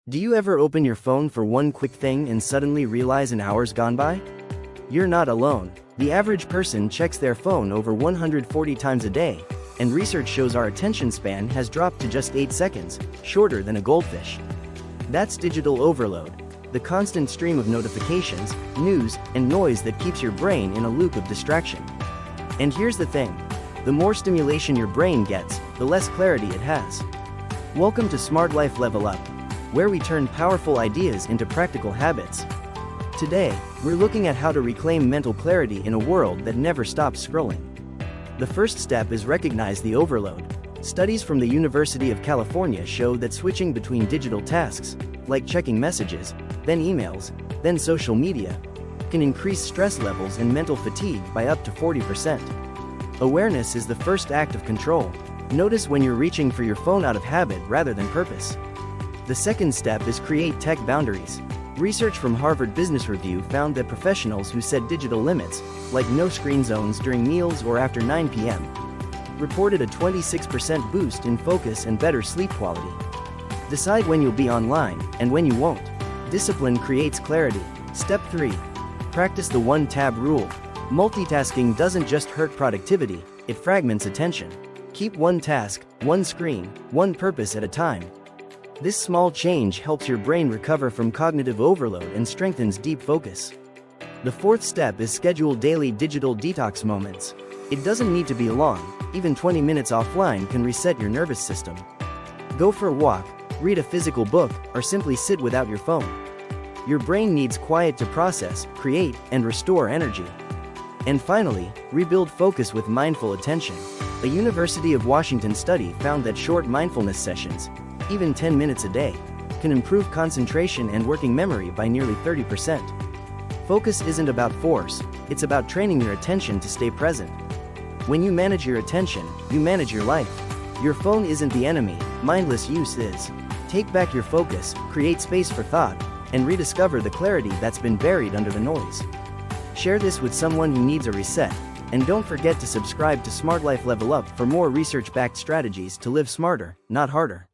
Do you ever open your phone for one quick thing and suddenly realize an hour's gone by? You're not alone. The average person checks their phone over 140 times a day, and research shows our attention span has dropped to just 8 seconds, shorter than a goldfish. That's digital overload, the constant stream of notifications, news, and noise that keeps your brain in a loop of distraction. And here's the thing: the more stimulation your brain gets, the less clarity it has. Welcome to SmartLife LevelUp, where we turn powerful ideas into practical habits. Today, we're looking at how to reclaim mental clarity in a world that never stops scrolling. The first step is recognize the overload. Studies from the University of California show that switching between digital tasks, like checking messages, then emails, then social media, can increase stress levels and mental fatigue by up to 40%. Awareness is the first act of control. Notice when you're reaching for your phone out of habit rather than purpose. The second step is create tech boundaries. Research from Harvard Business Review found that professionals who set digital limits, like no screen zones during meals or after 9 p.m., reported a 26% boost in focus and better sleep quality. Decide when you'll be online and when you won't. Discipline creates clarity. Step 3. Practice the one-tab rule. Multitasking doesn't just hurt productivity, it fragments attention. Keep one task, one screen, one purpose at a time. This small change helps your brain recover from cognitive overload and strengthens deep focus. The fourth step is schedule daily digital detox moments. It doesn't need to be long, even 20 minutes offline can reset your nervous system. Go for a walk, read a physical book, or simply sit without your phone. Your brain needs quiet to process, create, and restore energy. And finally, rebuild focus with mindful attention. A University of Washington study found that short mindfulness sessions, even 10 minutes a day, can improve concentration and working memory by nearly 30%. Focus isn't about force, it's about training your attention to stay present. When you manage your attention, you manage your life. Your phone isn't the enemy, mindless use is. Take back your focus, create space for thought, and rediscover the clarity that's been buried under the noise. Share this with someone who needs a reset, and don't forget to subscribe to SmartLife LevelUp for more research-backed strategies to live smarter, not harder.